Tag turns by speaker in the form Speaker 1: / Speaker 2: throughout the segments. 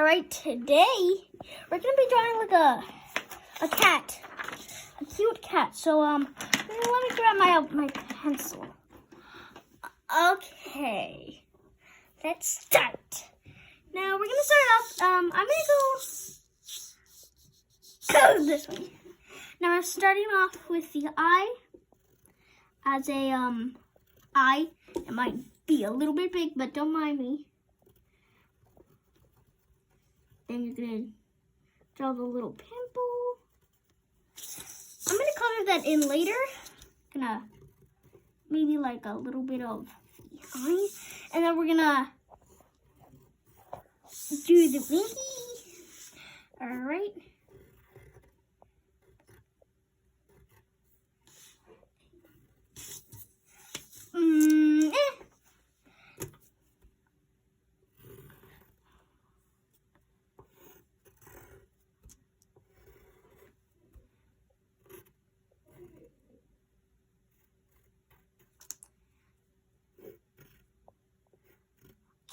Speaker 1: Alright, today we're gonna be drawing like a cat. A cute cat. So let me grab my pencil. Okay. Let's start. Now we're gonna start off, I'm gonna go this way. Now we're starting off with the eye as a eye. It might be a little bit big, but don't mind me. Then you're gonna draw the little pimple. I'm gonna color that in later. Gonna maybe like a little bit of the eye, and then we're gonna do the winky. All right.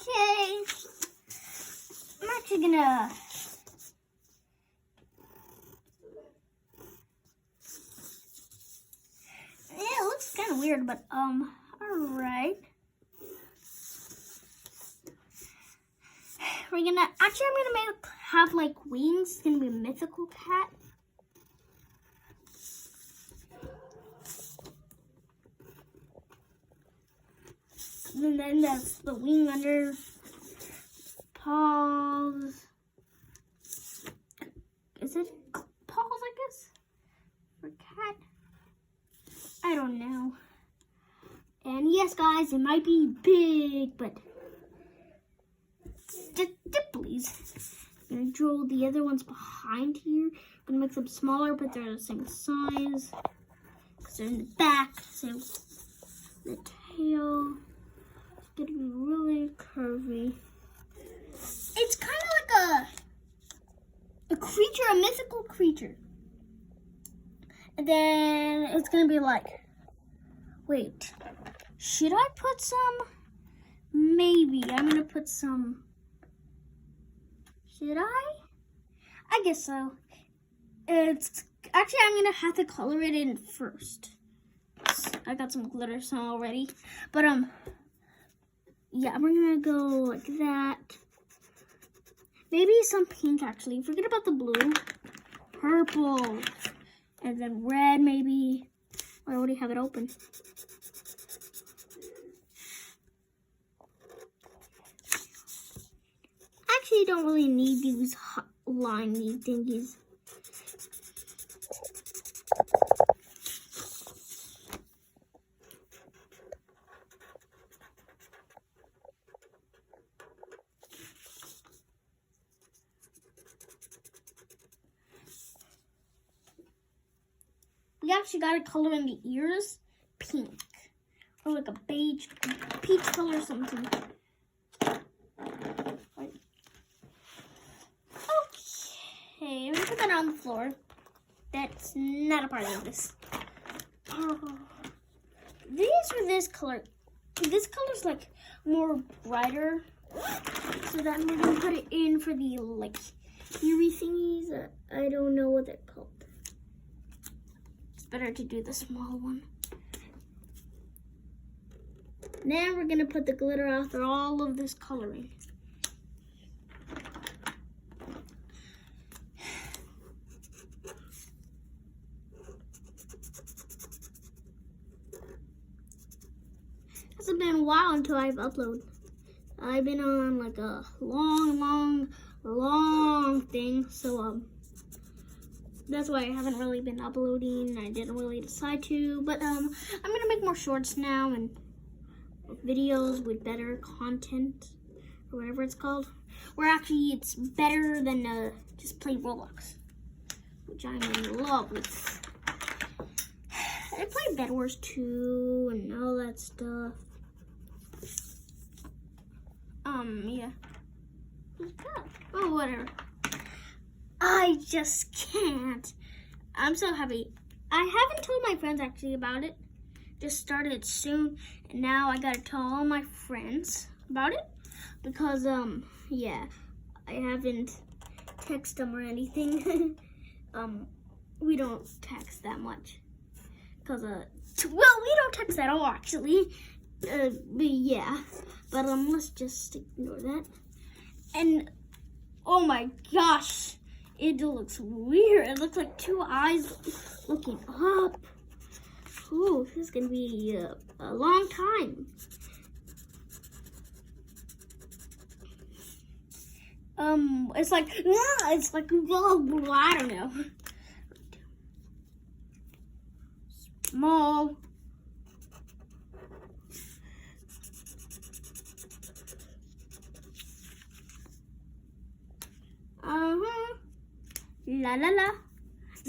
Speaker 1: Okay, I'm actually gonna it looks kind of weird, but all right. I'm gonna have like wings. It's gonna be a mythical cat. And then that's the wing under paws. Is it paws, I guess? For cat? I don't know. And yes, guys, it might be big, but please. I'm gonna draw the other ones behind here. I'm gonna make them smaller, but they're the same size. Because they're in the back, so the tail. Gonna be really curvy. It's kind of like a creature, a mythical creature. And then it's gonna be like, wait, should I put some? Maybe I'm gonna put some. Should I guess so. It's actually I'm gonna have to color it in first. I got some glitter already, but yeah, we're gonna go like that. Maybe some pink, actually. Forget about the blue. Purple. And then red, maybe. I already have it open. Actually, don't really need these liney thingies. We actually got to color in the ears pink. Or like a beige, peach color or something. Okay, I'm going to put that on the floor. That's not a part of this. These are this color. This color's like more brighter. So then we're going to put it in for the like eerie thingies. I don't know what they're called. Better to do the small one. Now we're gonna put the glitter after all of this coloring. It's been a while until I've uploaded. I've been on like a long thing, so that's why I haven't really been uploading. I didn't really decide to, but I'm gonna make more shorts now and videos with better content or whatever it's called. Where actually it's better than just play Roblox, which I'm in love with. I play Bed Wars 2 and all that stuff. Yeah. Oh, whatever. I just can't. I'm so happy. I haven't told my friends actually about it. Just started soon, and now I gotta tell all my friends about it because yeah, I haven't texted them or anything. We don't text that much. Cause we don't text at all actually. But yeah. But let's just ignore that. And oh my gosh, it looks weird. It looks like two eyes looking up. Ooh, this is gonna be a long time. It's like, well, I don't know. Small. La la la.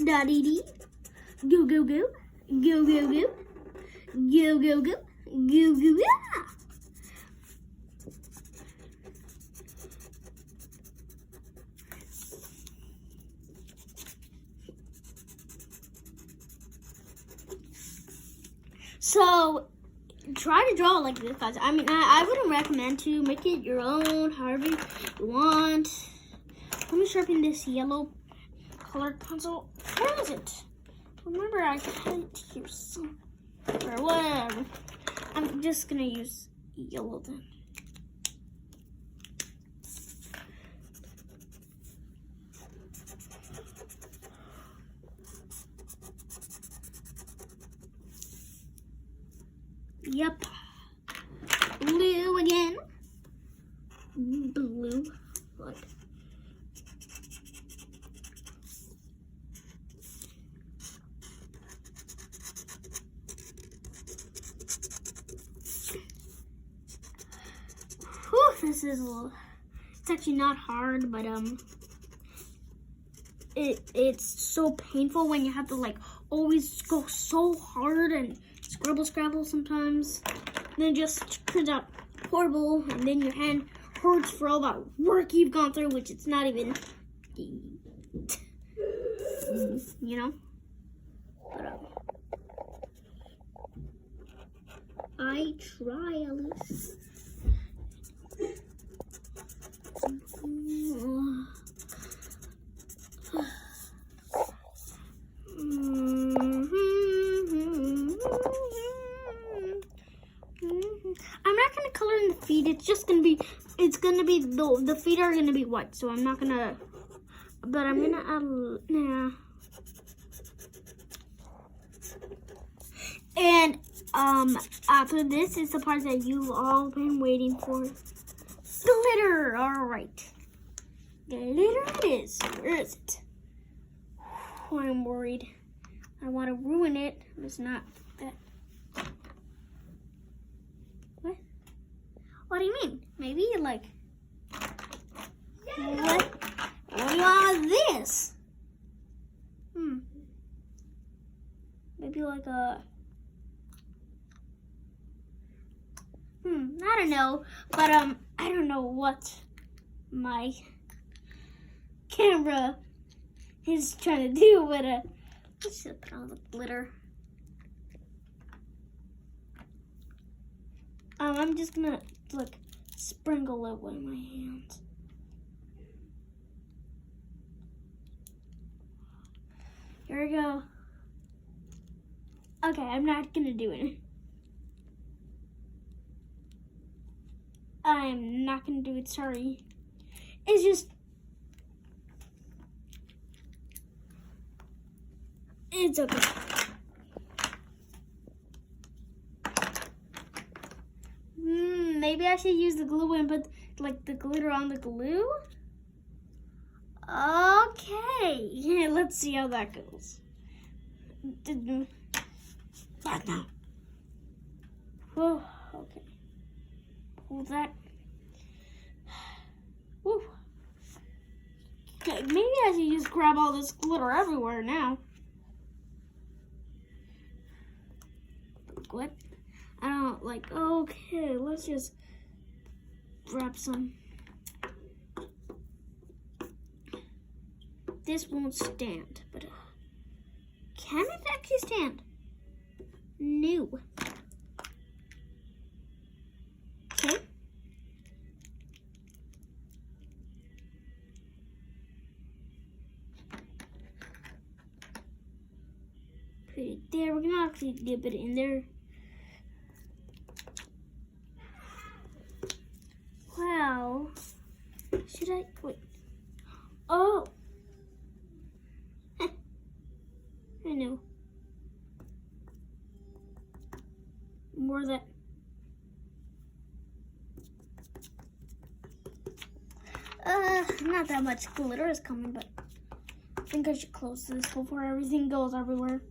Speaker 1: Da dee dee. Go go go. Go go go. Go go go. Go go go. So try to draw like this, guys. I mean, I wouldn't recommend to make it your own, however you want. Let me sharpen this yellow colored pencil. Where is it? Remember, I had it here somewhere. Whatever. I'm just gonna use yellow then. Yep. Blue again. Blue. Like. Whew, this is it's actually not hard, but it's so painful when you have to like always go so hard and scrabble sometimes. And then it just turns out horrible, and then your hand hurts for all that work you've gone through, which it's not even, you know. But I try at least. I'm not gonna color in the feet. It's gonna be the feet are gonna be white. So I'm not gonna. But I'm gonna add. Yeah. And after this is the part that you've all been waiting for. Glitter. All right. Glitter it is. Where is it? Oh, I'm worried. I want to ruin it. It's not that. What? What do you mean? Maybe like. What? What do you want with this? Maybe like a. I don't know, but I don't know what my camera is trying to do, but let's just put on the glitter. I'm just gonna like sprinkle it with my hands. Here we go. Okay, I'm not gonna do it. I'm not gonna do it, sorry. It's just, it's okay. Maybe I should use the glue and put like the glitter on the glue. Okay, yeah, let's see how that goes. Back now. Oh, okay. Pull that. Woo. Okay, maybe I should just grab all this glitter everywhere now. What? I don't like. Okay, let's just grab some. This won't stand, but can it actually stand? No. Okay. put it there. We're gonna actually dip it in there. Wow. Should I wait? Oh. I know. More of that. Not that much glitter is coming, but I think I should close this before everything goes everywhere.